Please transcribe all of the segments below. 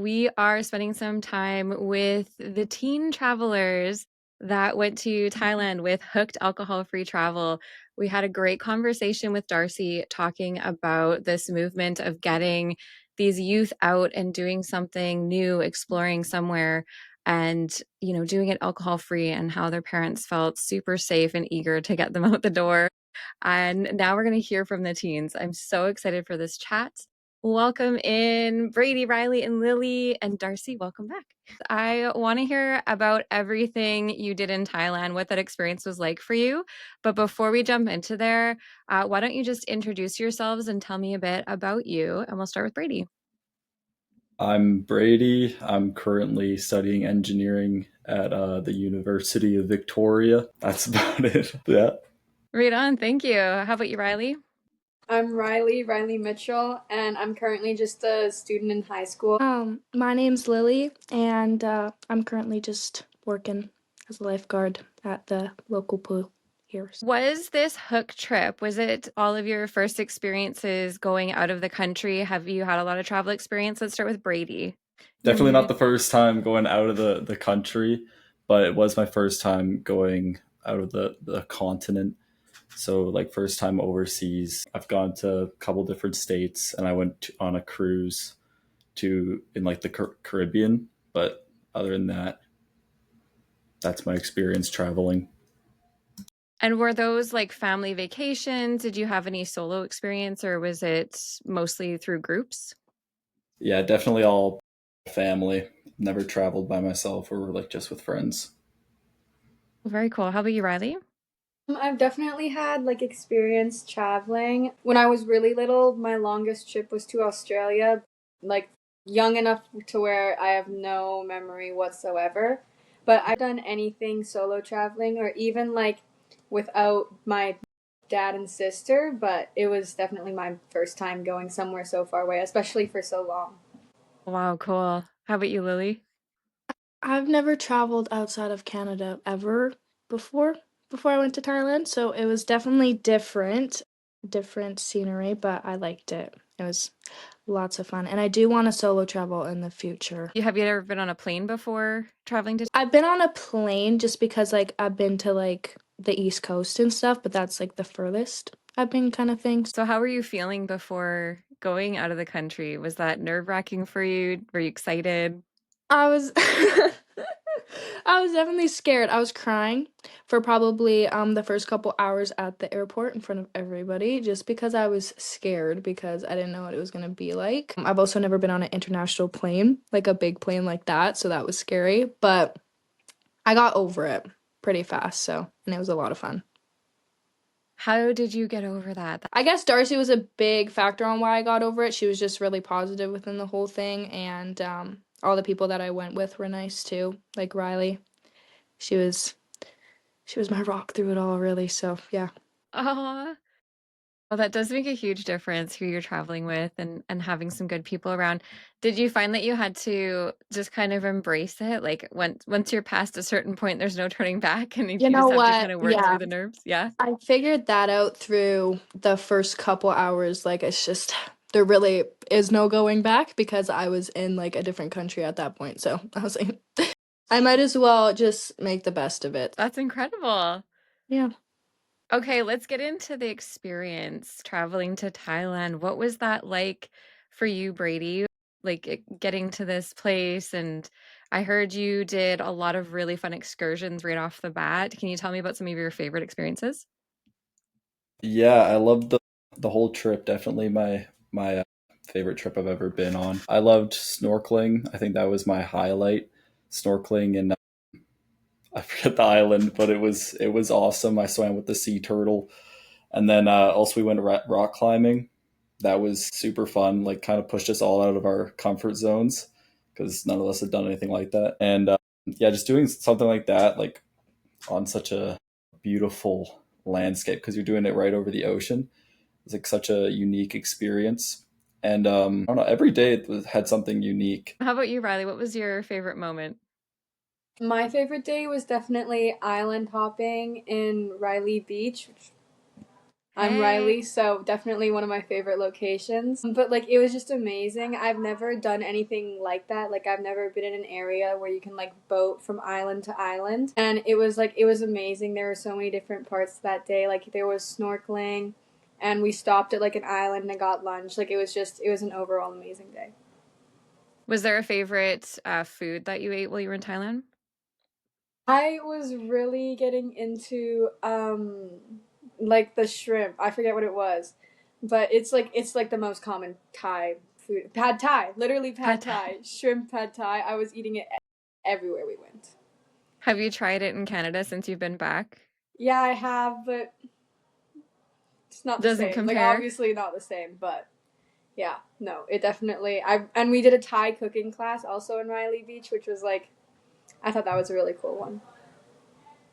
we are spending some time with the teen travelers that went to Thailand with Hooked Alcohol-Free Travel. We had a great conversation with Darcy talking about this movement of getting these youth out and doing something new, exploring somewhere and, doing it alcohol-free and how their parents felt super safe and eager to get them out the door. And now we're going to hear from the teens. I'm so excited for this chat. Welcome in Brady, Riley, and Lily, and Darcy. Welcome back. I want to hear about everything you did in Thailand, what that experience was like for you. But before we jump into there, why don't you just introduce yourselves and tell me a bit about you? And we'll start with Brady. I'm Brady. I'm currently studying engineering at the University of Victoria. That's about it. Yeah. Right on. Thank you. How about you, Riley? I'm Riley Mitchell, and I'm currently just a student in high school. My name's Lily, and I'm currently just working as a lifeguard at the local pool here. Was this Hook trip, was it all of your first experiences going out of the country? Have you had a lot of travel experience? Let's start with Brady. Definitely not the first time going out of the country, but it was my first time going out of the continent. So, like, first time overseas. I've gone to a couple different states and I went on a cruise to in like the Caribbean. But other than that, that's my experience traveling. And were those like family vacations? Did you have any solo experience or was it mostly through groups? Yeah, definitely all family. Never traveled by myself or like just with friends. Very cool. How about you, Riley? I've definitely had experience traveling. When I was really little, my longest trip was to Australia, like young enough to where I have no memory whatsoever. But I've done anything solo traveling or even without my dad and sister, but it was definitely my first time going somewhere so far away, especially for so long. Wow, cool. How about you, Lily? I've never traveled outside of Canada ever before I went to Thailand, so it was definitely different scenery, but I liked it. It was lots of fun, and I do want to solo travel in the future. Have you ever been on a plane before traveling to? I've been on a plane just because I've been to the East Coast and stuff, but that's the furthest I've been kind of thing. So how were you feeling before going out of the country? Was that nerve-wracking for you? Were you excited? I was I was definitely scared. I was crying for probably the first couple hours at the airport in front of everybody just because I was scared because I didn't know what it was going to be like. I've also never been on an international plane, like a big plane like that, so that was scary, but I got over it pretty fast, and it was a lot of fun. How did you get over that? I guess Darcy was a big factor on why I got over it. She was just really positive within the whole thing, and all the people that I went with were nice too. Like Riley, she was she was my rock through it all, really. So yeah. Oh, well, that does make a huge difference who you're traveling with and having some good people around. Did you find that you had to just kind of embrace it? Like once you're past a certain point, there's no turning back and You you know just have to what? kind of work Yeah, through the nerves. Yeah. I figured that out through the first couple hours. Like it's just there really is no going back because I was in a different country at that point. So I was like, I might as well just make the best of it. That's incredible. Yeah. Okay, let's get into the experience traveling to Thailand. What was that like for you, Brady? Like getting to this place, and I heard you did a lot of really fun excursions right off the bat. Can you tell me about some of your favorite experiences? Yeah, I loved the whole trip. Definitely my favorite trip I've ever been on. I loved snorkeling. I think that was my highlight. Snorkeling and I forget the island, but it was awesome. I swam with the sea turtle, and then also we went rock climbing. That was super fun. Like, kind of pushed us all out of our comfort zones because none of us had done anything like that. And yeah, just doing something like that, like on such a beautiful landscape because you're doing it right over the ocean. It's like such a unique experience. And I don't know, every day had something unique. How about you, Riley? What was your favorite moment? My favorite day was definitely island hopping in Riley Beach. I'm Hey. Riley, so definitely one of my favorite locations. But like it was just amazing. I've never done anything like that. Like I've never been in an area where you can like boat from island to island. And it was amazing. There were so many different parts that day. Like there was snorkeling and we stopped at like an island and got lunch. Like it was an overall amazing day. Was there a favorite food that you ate while you were in Thailand? I was really getting into like the shrimp. I forget what it was. But it's like the most common Thai food. Pad Thai, literally Pad pad Thai. Thai, shrimp pad Thai. I was eating it everywhere we went. Have you tried it in Canada since you've been back? Yeah, I have, but it's not the Doesn't same. Like compare? obviously not the same, but yeah, no, it definitely I and we did a Thai cooking class also in Riley Beach, which was like I thought that was a really cool one.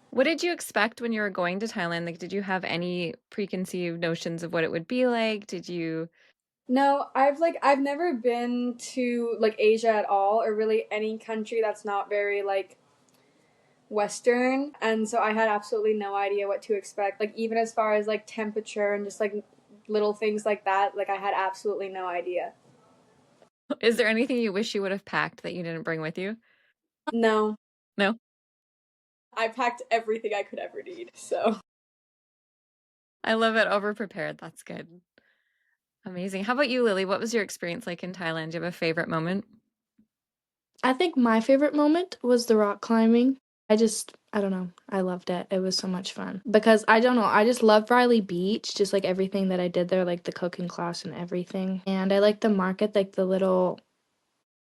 What did you expect when you were going to Thailand? Like, did you have any preconceived notions of what it would be like? Did you? No, I've never been to like Asia at all or really any country that's not very like Western, and so I had absolutely no idea what to expect. Like even as far as like temperature and just like little things like that, like I had absolutely no idea. Is there anything you wish you would have packed that you didn't bring with you? No, No? I packed everything I could ever need. So I love it. Over prepared. That's good. Amazing. How about you, Lily? What was your experience like in Thailand? Do you have a favorite moment? I think my favorite moment was the rock climbing. I don't know. I loved it. It was so much fun because I don't know. I just loved Riley Beach, just like everything that I did there, like the cooking class and everything. And I liked the market, like the little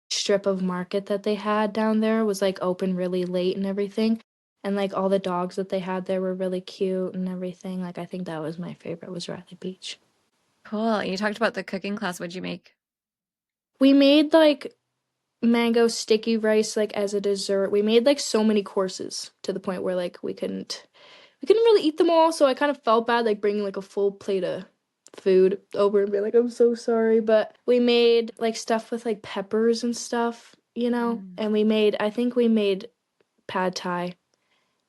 strip of market that they had down there was like open really late and everything. And like all the dogs that they had there were really cute and everything. Like I think that was my favorite was Riley Beach. Cool. And you talked about the cooking class. What'd you make? We made like mango sticky rice like as a dessert. We made like so many courses to the point where like we couldn't really eat them all, so I kind of felt bad like bringing like a full plate of food over and be like, I'm so sorry. But we made like stuff with like peppers and stuff, Mm. and I think we made pad thai,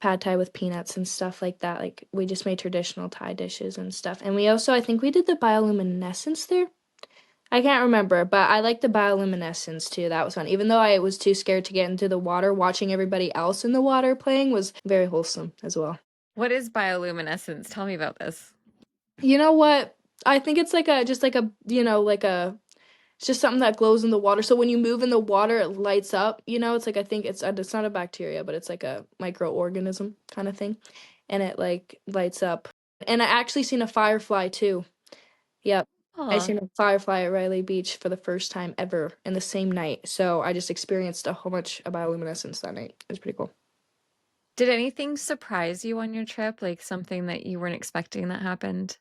pad thai with peanuts and stuff like that. Like we just made traditional Thai dishes and stuff. And we also, I think we did the bioluminescence there. I can't remember, but I like the bioluminescence too. That was fun. Even though I was too scared to get into the water, watching everybody else in the water playing was very wholesome as well. What is bioluminescence? Tell me about this. You know what? I think it's like it's just something that glows in the water. So when you move in the water, it lights up. It's like I think it's not a bacteria, but it's like a microorganism kind of thing, and it like lights up. And I actually seen a firefly too. Yep. I Oh, seen a firefly at Riley Beach for the first time ever in the same night. So I just experienced a whole bunch of bioluminescence that night. It was pretty cool. did anything surprise you on your trip? Like something that you weren't expecting that happened?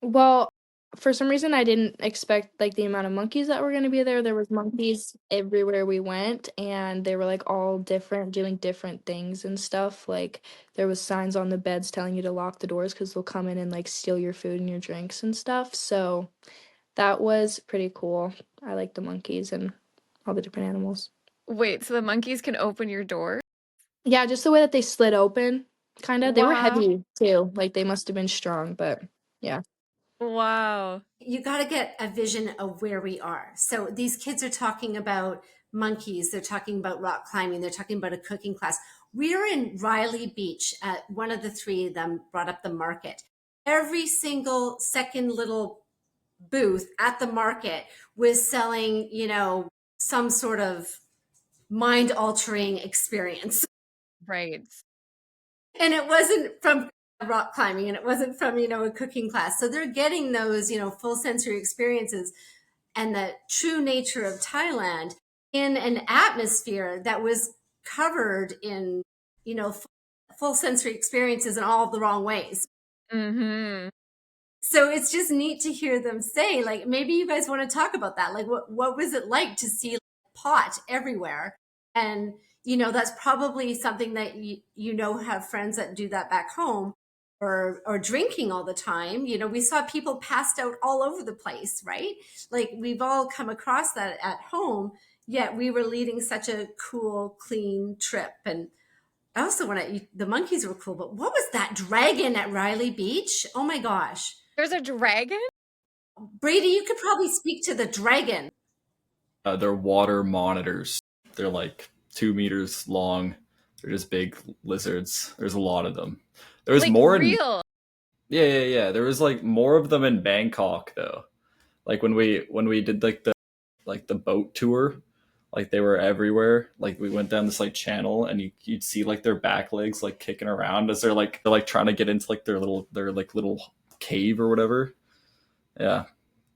Well, for some reason I didn't expect like the amount of monkeys that were going to be there. There was monkeys everywhere we went and they were like all different doing different things and stuff. Like there was signs on the beds telling you to lock the doors cuz they'll come in and like steal your food and your drinks and stuff. So that was pretty cool. I like the monkeys and all the different animals. Wait, so the monkeys can open your door? Yeah, just the way that they slid open, kind of. They were Wow. heavy too. Like they must have been strong, but yeah. Wow. You got to get a vision of where we are. So these kids are talking about monkeys, they're talking about rock climbing, they're talking about a cooking class. We're in Riley Beach. One of the three of them brought up the market. Every single second little booth at the market was selling, some sort of mind altering experience. Right. And it wasn't from rock climbing and it wasn't from, a cooking class. So they're getting those, full sensory experiences and the true nature of Thailand in an atmosphere that was covered in, full sensory experiences in all the wrong ways. Mm-hmm. So it's just neat to hear them say, like, maybe you guys want to talk about that. Like, what was it like to see pot everywhere? And, that's probably something that have friends that do that back home or drinking all the time. We saw people passed out all over the place, right? Like we've all come across that at home, yet we were leading such a cool, clean trip. And I also want to eat. The monkeys were cool, but what was that dragon at Riley Beach? Oh my gosh. There's a dragon? Brady, you could probably speak to the dragon. They're water monitors. They're like 2 meters long. They're just big lizards. There's a lot of them. There was Like more in real. yeah. There was like more of them in Bangkok though. Like when we did like the boat tour, like they were everywhere. Like we went down this like channel and you'd see like their back legs like kicking around as they're like trying to get into like their little cave or whatever. Yeah.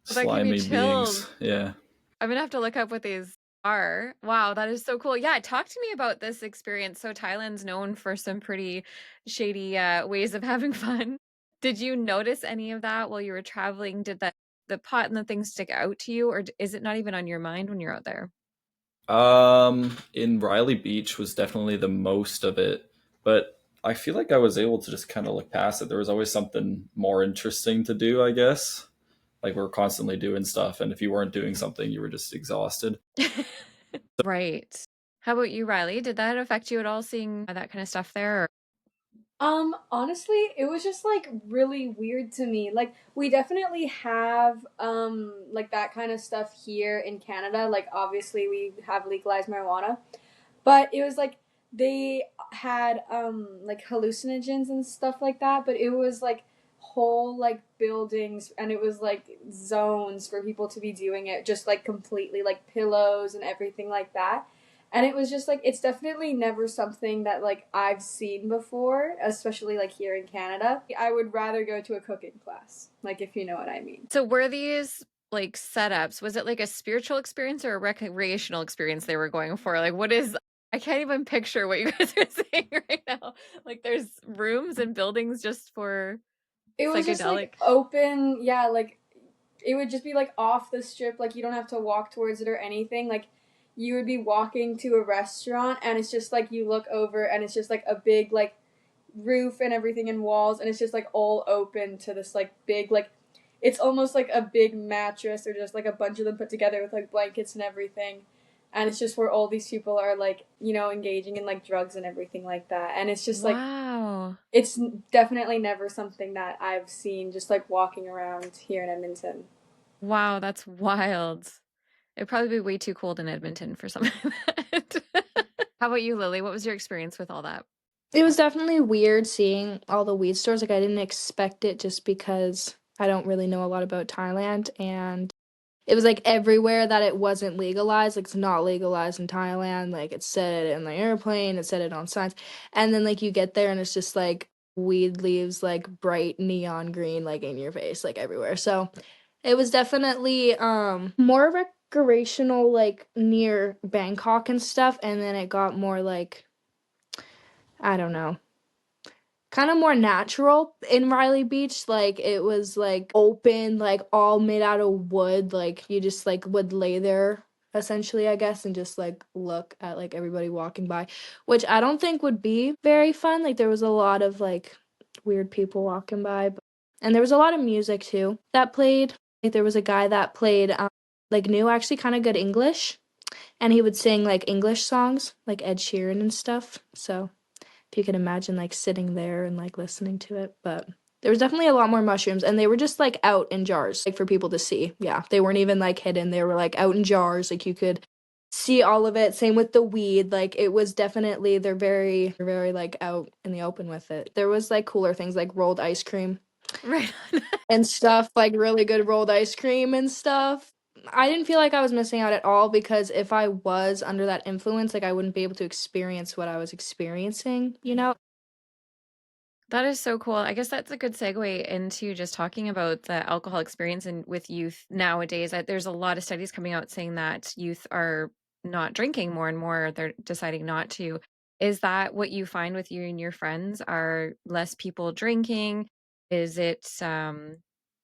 That gave me Slimy beings. chills. Yeah. I'm gonna have to look up what these are. Wow, that is so cool. Yeah, talk to me about this experience. So Thailand's known for some pretty shady ways of having fun. Did you notice any of that while you were traveling? Did the pot and the thing stick out to you, or is it not even on your mind when you're out there? In Riley Beach was definitely the most of it, but I feel like I was able to just kind of look past it. There was always something more interesting to do, I guess. Like we're constantly doing stuff, and if you weren't doing something, you were just exhausted. Right. How about you, Riley? Did that affect you at all seeing that kind of stuff there? Honestly, it was just like really weird to me. Like we definitely have like that kind of stuff here in Canada. Like obviously we have legalized marijuana. But it was like they had like hallucinogens and stuff like that, but it was like whole like buildings and it was like zones for people to be doing it, just like completely like pillows and everything like that. And it was just like it's definitely never something that like I've seen before, especially like here in Canada. I would rather go to a cooking class, like if you know what I mean. So were these like setups? Was it like a spiritual experience or a recreational experience they were going for? Like what is I can't even picture what you guys are saying right now. Like there's rooms and buildings just for It was just psychedelic. like open, yeah, like it would just be like off the strip, like you don't have to walk towards it or anything. Like you would be walking to a restaurant and it's just like you look over and it's just like a big like roof and everything and walls and it's just like all open to this like big like it's almost like a big mattress or just like a bunch of them put together with like blankets and everything. And it's just where all these people are like, engaging in like drugs and everything like that. And it's just like Wow. it's definitely never something that I've seen just like walking around here in Edmonton. Wow, that's wild. It'd probably be way too cold in Edmonton for something like that. How about you, Lily? What was your experience with all that? It was definitely weird seeing all the weed stores. Like, I didn't expect it just because I don't really know a lot about Thailand. And it was like everywhere that it wasn't legalized. Like, it's not legalized in Thailand. Like, it said it in the airplane, it said it on signs. And then, like, you get there and it's just like weed leaves, like, bright neon green, like, in your face, like, everywhere. So it was definitely more recreational, like, near Bangkok and stuff. And then it got more, like, I don't know, kind of more natural in Riley Beach. Like it was like open, like all made out of wood. Like you just like would lay there essentially, I guess, and just like look at like everybody walking by, which I don't think would be very fun. Like there was a lot of like weird people walking by, and there was a lot of music too that played. Like there was a guy that played like knew actually kind of good English, and he would sing like English songs like Ed Sheeran and stuff. So if you can imagine like sitting there and like listening to it. But there was definitely a lot more mushrooms and they were just like out in jars, like for people to see. Yeah, they weren't even like hidden. They were like out in jars, like you could see all of it. Same with the weed. Like it was definitely they're very like out in the open with it. There was like cooler things like rolled ice cream Right on. and stuff, like really good rolled ice cream and stuff. I didn't feel like I was missing out at all because if I was under that influence, like I wouldn't be able to experience what I was experiencing, you know? That is so cool. I guess that's a good segue into just talking about the alcohol experience and with youth nowadays. There's a lot of studies coming out saying that youth are not drinking more and more. They're deciding not to. Is that what you find with you and your friends? Are less people drinking? Is it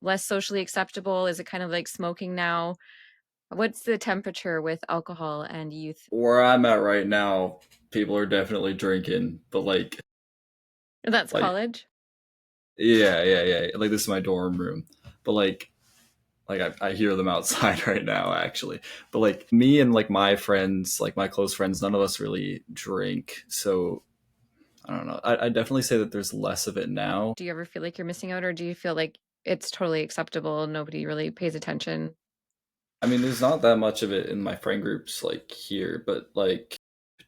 less socially acceptable? Is it kind of like smoking now? What's the temperature with alcohol and youth? Where I'm at right now, people are definitely drinking, but That's like college. yeah. Like this is my dorm room, but I hear them outside right now actually. But like me and like my friends, like my close friends, none of us really drink. So I don't know. I definitely say that there's less of it now. Do you ever feel like you're missing out, or do you feel like it's totally acceptable? Nobody really pays attention. I mean, there's not that much of it in my friend groups like here, but like,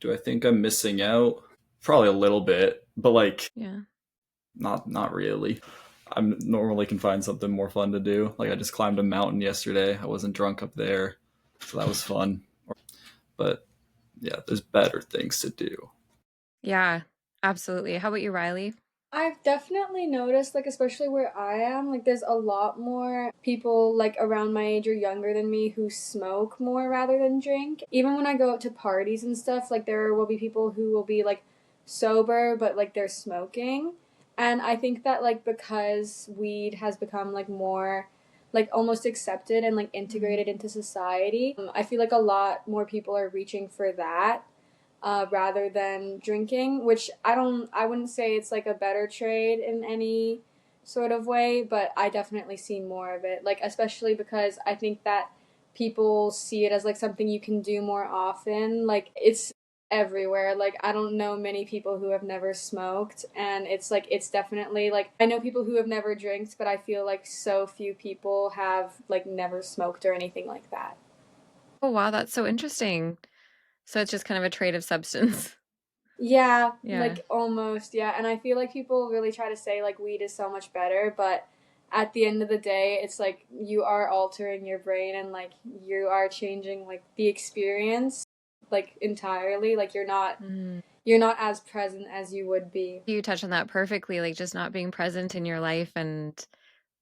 do I think I'm missing out? Probably a little bit, but like, Yeah. not really. I'm normally can find something more fun to do. Like I just climbed a mountain yesterday. I wasn't drunk up there, so that was fun. But yeah, there's better things to do. Yeah, absolutely. How about you, Riley? I've definitely noticed, like, especially where I am, like, there's a lot more people, like, around my age or younger than me who smoke more rather than drink. Even when I go out to parties and stuff, like, there will be people who will be, like, sober, but, like, they're smoking. And I think that, like, because weed has become, like, more, like, almost accepted and, like, integrated into society, I feel like a lot more people are reaching for that rather than drinking, which I wouldn't say it's like a better trade in any sort of way, but I definitely see more of it. Like, especially because I think that people see it as like something you can do more often. Like, it's everywhere. Like, I don't know many people who have never smoked, and it's like, it's definitely like, I know people who have never drank, but I feel like so few people have like never smoked or anything like that. Oh, wow, that's so interesting. So it's just kind of a trade of substance. Yeah, Yeah. like almost, yeah. And I feel like people really try to say like weed is so much better, but at the end of the day, it's like you are altering your brain and like you are changing like the experience like entirely. Like Mm. you're not as present as you would be. You touched on that perfectly, like just not being present in your life and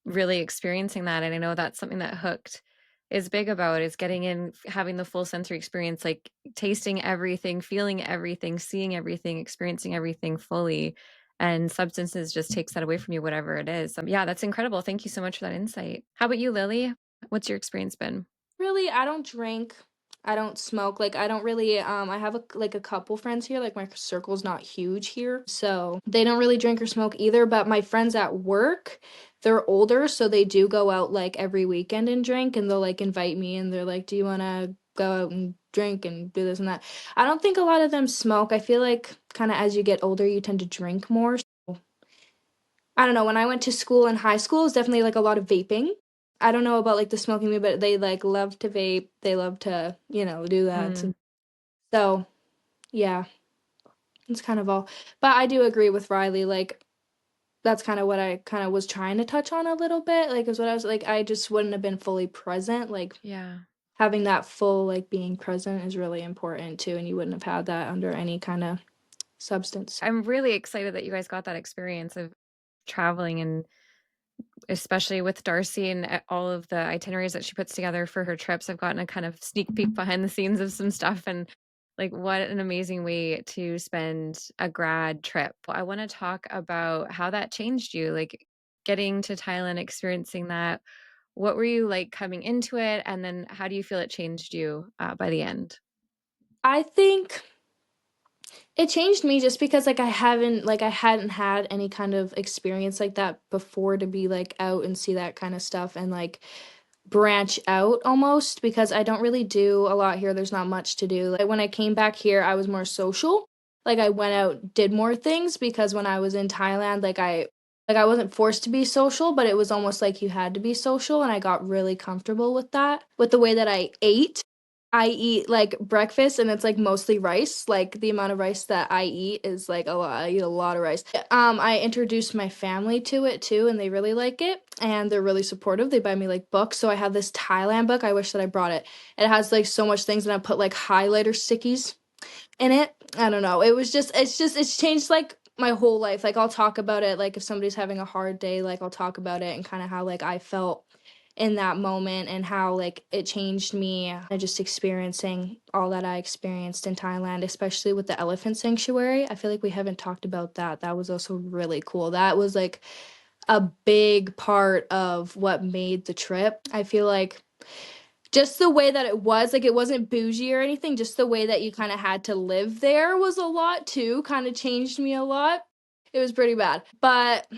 really experiencing that. And I know that's something that Hooked is big about, is getting in, having the full sensory experience, like tasting everything, feeling everything, seeing everything, experiencing everything fully. And substances just takes that away from you, whatever it is. Yeah, that's incredible. Thank you so much for that insight. How about you, Lily? What's your experience been? Really, I don't drink. I don't smoke. Like I don't really I have a couple friends here. Like my circle's not huge here. So, they don't really drink or smoke either, but my friends at work, they're older, so they do go out like every weekend and drink and they'll like invite me and they're like, "Do you want to go out and drink and do this and that?" I don't think a lot of them smoke. I feel like kind of as you get older, you tend to drink more. I don't know, when I went to school in high school, it's definitely, like, a lot of vaping. I don't know about, like, the smoking weed, but they, like, love to vape. They love to, do that. Mm, So, yeah, it's kind of all. But I do agree with Riley, like, that's kinda what I kinda was trying to touch on a little bit, like, is what I was like, I just wouldn't have been fully present, like, yeah. having that full, like, being present is really important too, and you wouldn't have had that under any kinda substance. I'm really excited that you guys got that experience of traveling, and especially with Darcy and all of the itineraries that she puts together for her trips. I've gotten a kind of sneak peek behind the scenes of some stuff, and like what an amazing way to spend a grad trip. I want to talk about how that changed you, like getting to Thailand, experiencing that. What were you like coming into it? And then how do you feel it changed you by the end? I think it changed me just because, like, I hadn't had any kind of experience like that before to be, like, out and see that kinda stuff and, like, branch out almost because I don't really do a lot here, there's not much to do. Like, when I came back here, I was more social. Like, I went out, did more things because when I was in Thailand, I wasn't forced to be social, but it was almost like you had to be social, and I got really comfortable with that. With the way that I ate, I eat, like, breakfast, and it's, like, mostly rice. Like, the amount of rice that I eat is, like, a lot. I eat a lot of rice. I introduced my family to it too, and they really like it, and they're really supportive. They buy me, like, books. So I have this Thailand book. I wish that I brought it. It has, like, so much things, and I put, like, highlighter stickies in it. I don't know. It's changed like my whole life. Like I'll talk about it like if somebody's having a hard day, like I'll talk about it and kind of how like I felt in that moment and how like it changed me. And just experiencing all that I experienced in Thailand, especially with the elephant sanctuary. I feel like we haven't talked about that. That was also really cool. That was like a big part of what made the trip. I feel like just the way that it was, like, it wasn't bougie or anything, just the way that you kinda had to live there was a lot too, kinda changed me a lot. It was pretty bad, but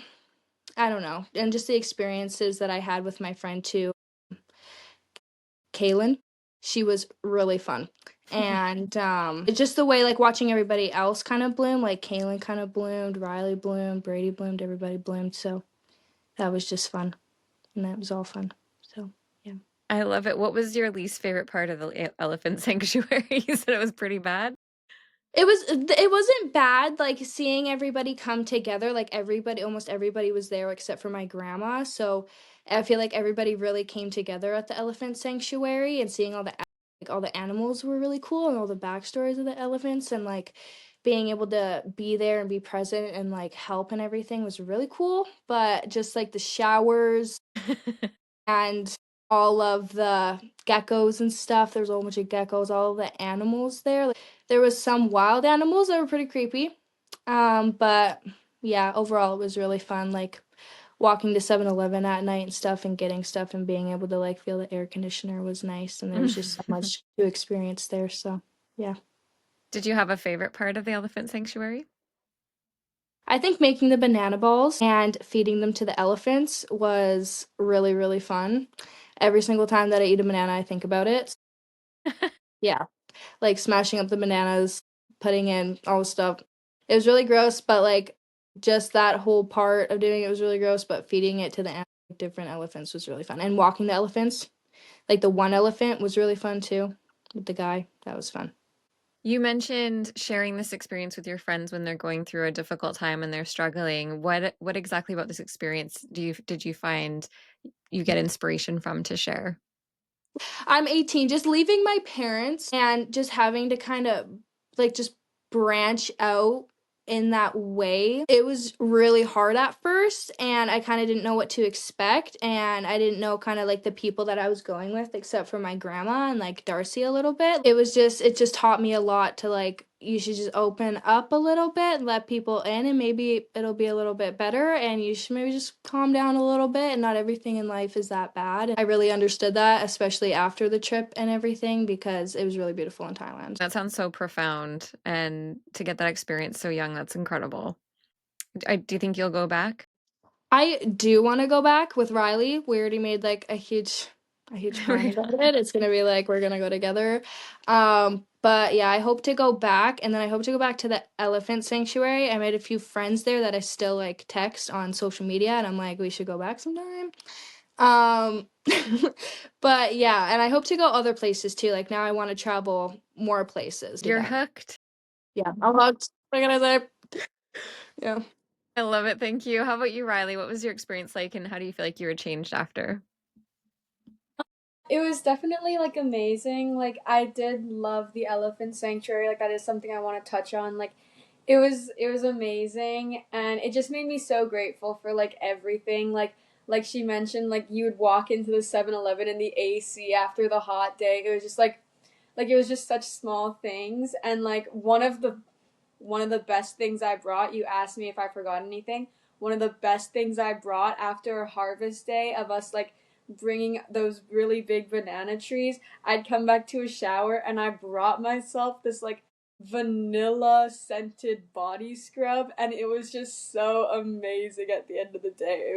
I don't know, and just the experiences that I had with my friend too, Kaylin, she was really fun. And just the way like watching everybody else kind of bloom, like Kaylin kind of bloomed, Riley bloomed, Brady bloomed, everybody bloomed. So that was just fun, and that was all fun. So yeah. I love it. What was your least favorite part of the elephant sanctuary? You said it was pretty bad. It wasn't bad, like, seeing everybody come together, like, almost everybody was there except for my grandma, so I feel like everybody really came together at the elephant sanctuary, and seeing all the animals were really cool, and all the backstories of the elephants, and, like, being able to be there and be present and, like, help and everything was really cool, but just, like, the showers and all of the geckos and stuff. There was a whole bunch of geckos, all of the animals there. Like, there was some wild animals that were pretty creepy. But yeah, overall it was really fun. Like walking to 7-Eleven at night and stuff and getting stuff and being able to like feel the air conditioner was nice. And there was just so much to experience there. So yeah. Did you have a favorite part of the elephant sanctuary? I think making the banana balls and feeding them to the elephants was really, really fun. Every single time that I eat a banana, I think about it. Yeah, like smashing up the bananas, putting in all the stuff. It was really gross, but like just that whole part of doing it was really gross, but feeding it to the different elephants was really fun. And walking the elephants, like the one elephant was really fun too with the guy. That was fun. You mentioned sharing this experience with your friends when they're going through a difficult time and they're struggling. What exactly about this experience did you find you get inspiration from to share? I'm 18, just leaving my parents and just having to kind of like just branch out in that way. It was really hard at first, and I kind of didn't know what to expect, and I didn't know kind of like the people that I was going with except for my grandma and like Darcy a little bit. It just taught me a lot to like you should just open up a little bit and let people in, and maybe it'll be a little bit better, and you should maybe just calm down a little bit, and not everything in life is that bad. And I really understood that, especially after the trip and everything, because it was really beautiful in Thailand. That sounds so profound, and to get that experience so young, that's incredible. Do you think you'll go back? I do want to go back with Riley. We already made like a huge plan Right about on. it. It's gonna be like we're gonna go together. But yeah, I hope to go back, and then I hope to go back to the elephant sanctuary. I made a few friends there that I still like text on social media, and I'm like, we should go back sometime. Um, but yeah, and I hope to go other places too. Like now, I want to travel more places. Do You're that. hooked. Yeah, I'm hooked. What can I say? Yeah. I love it. Thank you. How about you, Riley? What was your experience like, and how do you feel like you were changed after? It was definitely like amazing. Like I did love the elephant sanctuary. Like that is something I want to touch on. Like it was amazing, and it just made me so grateful for like everything. Like she mentioned, like you would walk into the 7-Eleven in the AC after the hot day. It was just like it was just such small things, and like one of the best things I brought, you asked me if I forgot anything. One of the best things I brought after harvest day of us like bringing those really big banana trees, I'd come back to a shower and I brought myself this like vanilla scented body scrub, and it was just so amazing at the end of the day.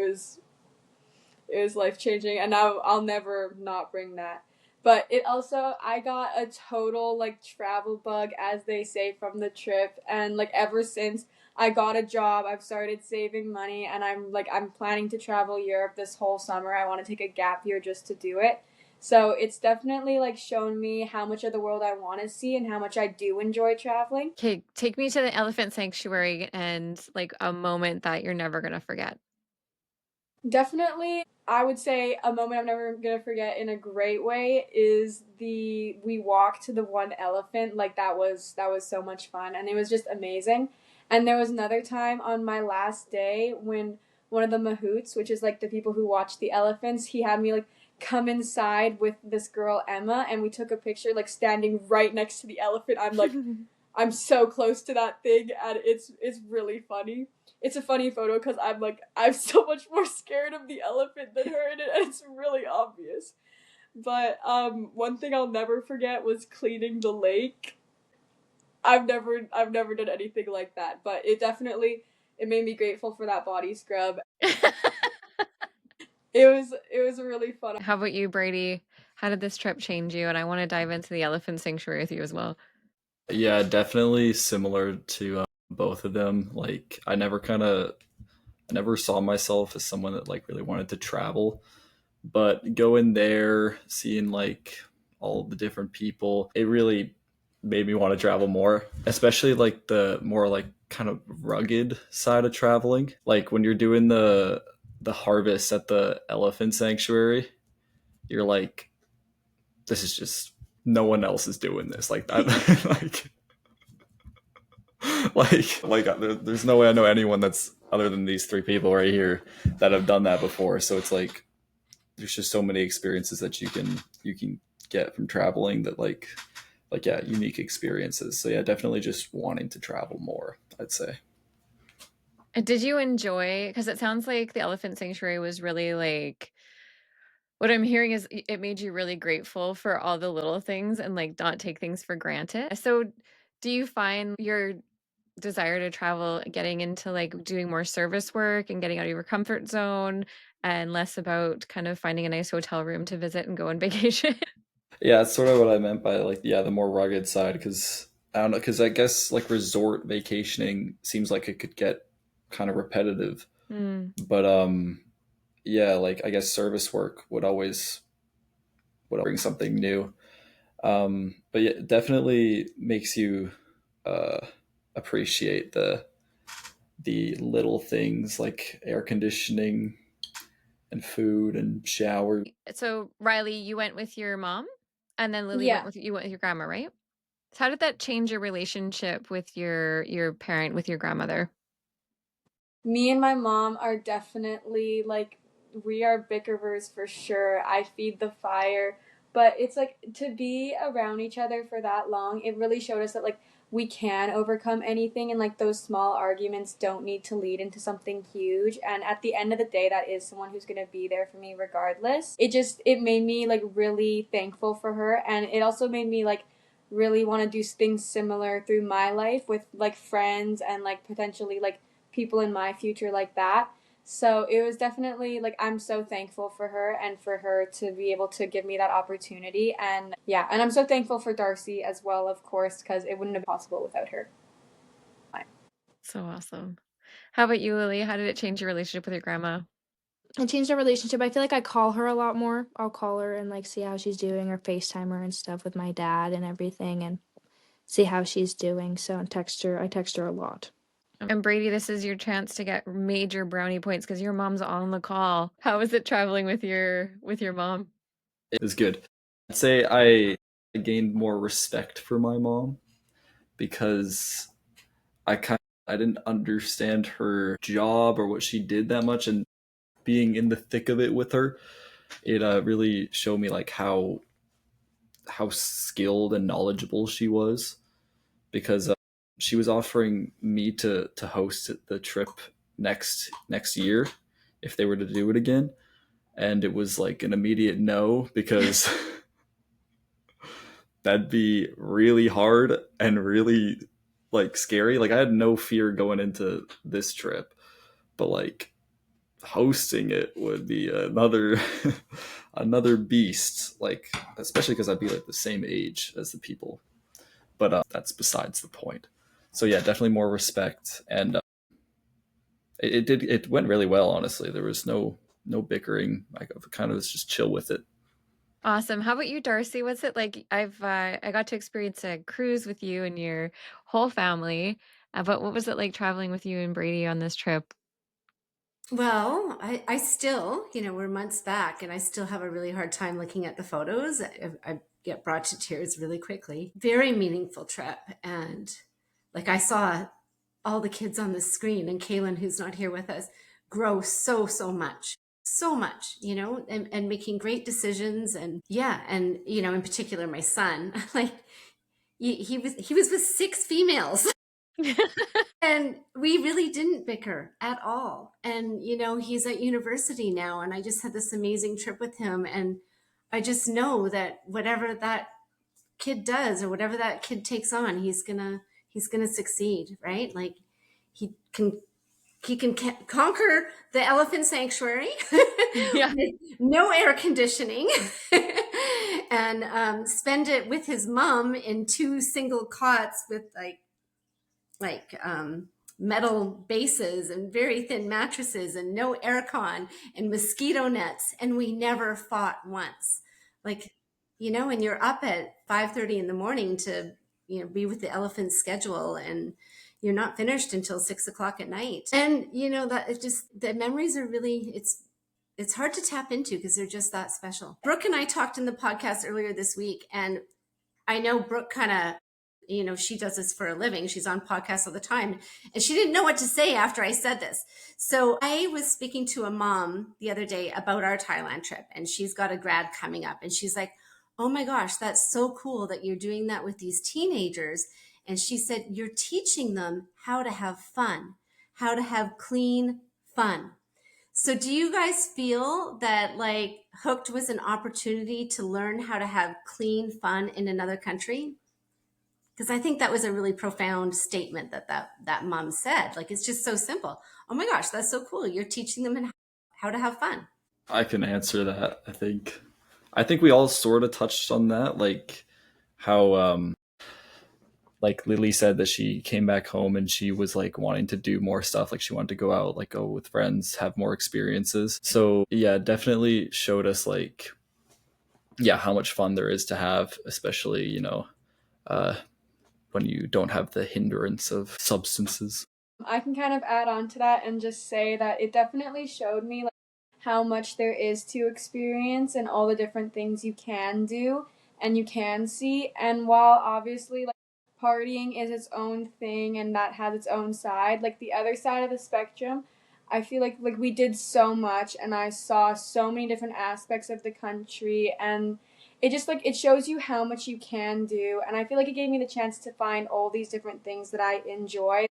It was life changing, and I'll never not bring that. But it also, I got a total like travel bug, as they say, from the trip, and like ever since I got a job, I've started saving money, and I'm planning to travel Europe this whole summer. I want to take a gap year just to do it. So it's definitely like shown me how much of the world I want to see and how much I do enjoy traveling. Okay, take me to the elephant sanctuary and like a moment that you're never gonna forget. Definitely, I would say a moment I'm never gonna forget in a great way is the we walked to the one elephant. Like that was so much fun, and it was just amazing. And there was another time on my last day when one of the mahouts, which is like the people who watch the elephants, he had me like come inside with this girl Emma, and we took a picture like standing right next to the elephant. I'm so close to that thing, and it's really funny. It's a funny photo because I'm so much more scared of the elephant than her in it, and it's really obvious. But one thing I'll never forget was cleaning the lake. I've never done anything like that, but it made me grateful for that body scrub. It was really fun. How about you, Brady? How did this trip change you? And I want to dive into the elephant sanctuary with you as well. Yeah, definitely similar to both of them. Like I never saw myself as someone that like really wanted to travel, but going there, seeing like all the different people, it really made me want to travel more, especially like the more like kind of rugged side of traveling. Like when you're doing the harvest at the elephant sanctuary, you're like, this is just no one else is doing this. Like that, there's no way I know anyone that's other than these three people right here that have done that before. So it's like there's just so many experiences that you can get from traveling that like yeah, unique experiences. So yeah, definitely just wanting to travel more, I'd say. Did you enjoy, because it sounds like the elephant sanctuary was really like, what I'm hearing is it made you really grateful for all the little things and like not take things for granted. So do you find your desire to travel getting into like doing more service work and getting out of your comfort zone and less about kind of finding a nice hotel room to visit and go on vacation? Yeah, that's sort of what I meant by like yeah, the more rugged side because I don't know because I guess like resort vacationing seems like it could get kind of repetitive, Mm. but yeah, like I guess service work would bring something new. But yeah, it definitely makes you uh, appreciate the little things like air conditioning and food and shower. So Riley, you went with your mom, and then Lily Yeah. you went with your grandma, right? So how did that change your relationship with your parent, with your grandmother? Me and my mom are definitely like we are bickerers for sure. I feed the fire, but it's like to be around each other for that long, it really showed us that like we can overcome anything and like those small arguments don't need to lead into something huge. And at the end of the day, that is someone who's going to be there for me regardless. It made me like really thankful for her, and it also made me like really want to do things similar through my life with like friends and like potentially like people in my future like that. So it was definitely like I'm so thankful for her and for her to be able to give me that opportunity. And yeah, and I'm so thankful for Darcy as well, of course, because it wouldn't have been possible without her. So awesome. How about you, Lily? How did it change your relationship with your grandma? It changed our relationship. I feel like I call her a lot more. I'll call her and like see how she's doing or FaceTime her and stuff with my dad and everything and see how she's doing. So I text her a lot. And Brady, this is your chance to get major brownie points because your mom's on the call. How is it traveling with your mom? It was good. I'd say I gained more respect for my mom because I didn't understand her job or what she did that much, and being in the thick of it with her, it really showed me like how skilled and knowledgeable she was because she was offering me to host the trip next year if they were to do it again, and it was like an immediate no because that'd be really hard and really like scary. Like I had no fear going into this trip, but like hosting it would be another another beast. Like especially because I'd be like the same age as the people, but that's besides the point. So yeah, definitely more respect, and it went really well. Honestly, there was no bickering. I kind of was just chill with it. Awesome. How about you, Darcy? What's it like? I got to experience a cruise with you and your whole family. But what was it like traveling with you and Brady on this trip? Well, I still, we're months back and I still have a really hard time looking at the photos. I get brought to tears really quickly. Very meaningful trip. And like I saw all the kids on the screen and Kaylin, who's not here with us, grow so much. So much, and making great decisions. And yeah, and, in particular, my son, like he was with six females. And we really didn't bicker at all. And, he's at university now. And I just had this amazing trip with him. And I just know that whatever that kid does or whatever that kid takes on, he's gonna succeed, right? Like he can conquer the elephant sanctuary Yeah. with no air conditioning and spend it with his mom in two single cots with like metal bases and very thin mattresses and no aircon and mosquito nets, and we never fought once. Like, and you're up at 5:30 in the morning to be with the elephant schedule, and you're not finished until 6 o'clock at night. And that it just the memories are really it's hard to tap into because they're just that special. Brooke and I talked in the podcast earlier this week, and I know Brooke kind of, she does this for a living. She's on podcasts all the time. And she didn't know what to say after I said this. So I was speaking to a mom the other day about our Thailand trip, and she's got a grad coming up. And she's like, oh my gosh, that's so cool that you're doing that with these teenagers. And she said, you're teaching them how to have fun, how to have clean fun. So do you guys feel that like Hooked was an opportunity to learn how to have clean fun in another country? Because I think that was a really profound statement that mom said. Like, it's just so simple. Oh my gosh, that's so cool. You're teaching them how to have fun. I can answer that. I think we all sort of touched on that, like how like Lily said that she came back home and she was like wanting to do more stuff, like she wanted to go out, like go with friends, have more experiences. So yeah, definitely showed us like how much fun there is to have, especially uh when you don't have the hindrance of substances. I can kind of add on to that and just say that it definitely showed me like how much there is to experience and all the different things you can do and you can see. And while obviously like partying is its own thing and that has its own side, like the other side of the spectrum, I feel like we did so much and I saw so many different aspects of the country, and it just like it shows you how much you can do, and I feel like it gave me the chance to find all these different things that I enjoy.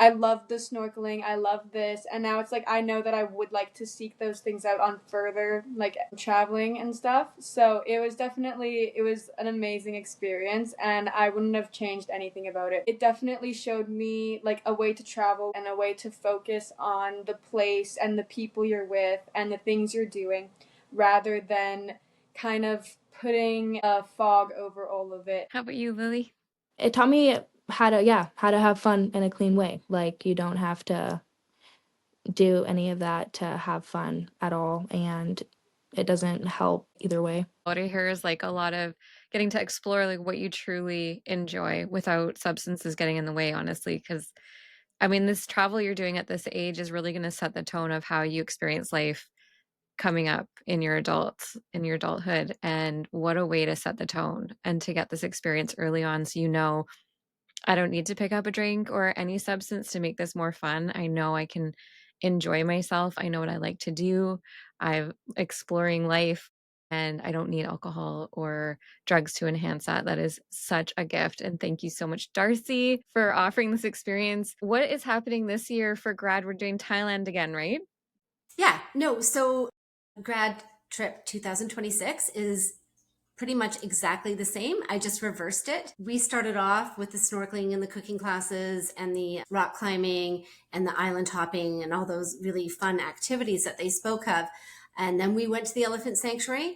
I love the snorkeling. I love this. And now it's like I know that I would like to seek those things out on further like traveling and stuff. So it was an amazing experience and I wouldn't have changed anything about it. It definitely showed me like a way to travel and a way to focus on the place and the people you're with and the things you're doing rather than kind of putting a fog over all of it. How about you, Lily? It taught me how to have fun in a clean way. Like, you don't have to do any of that to have fun at all, and it doesn't help either way. What I hear is like a lot of getting to explore like what you truly enjoy without substances getting in the way, honestly. Because I mean, this travel you're doing at this age is really going to set the tone of how you experience life coming up in your adulthood. And what a way to set the tone and to get this experience early on, so I don't need to pick up a drink or any substance to make this more fun. I know I can enjoy myself. I know what I like to do. I'm exploring life and I don't need alcohol or drugs to enhance that. That is such a gift. And thank you so much, Darcy, for offering this experience. What is happening this year for grad? We're doing Thailand again, right? Yeah, no. So grad trip 2026 is pretty much exactly the same. I just reversed it. We started off with the snorkeling and the cooking classes and the rock climbing and the island hopping and all those really fun activities that they spoke of. And then we went to the elephant sanctuary.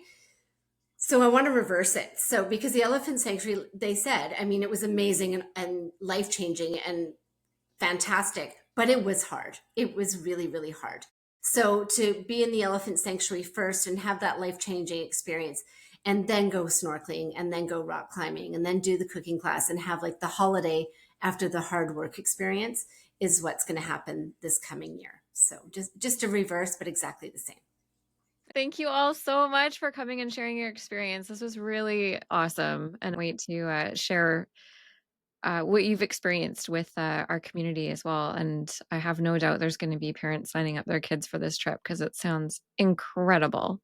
So I want to reverse it. So because the elephant sanctuary, they said, I mean, it was amazing and life-changing and fantastic, but it was hard. It was really, really hard. So to be in the elephant sanctuary first and have that life-changing experience, and then go snorkeling and then go rock climbing and then do the cooking class and have like the holiday after the hard work experience is what's going to happen this coming year. So just a reverse, but exactly the same. Thank you all so much for coming and sharing your experience. This was really awesome, and wait to share what you've experienced with our community as well. And I have no doubt there's going to be parents signing up their kids for this trip because it sounds incredible.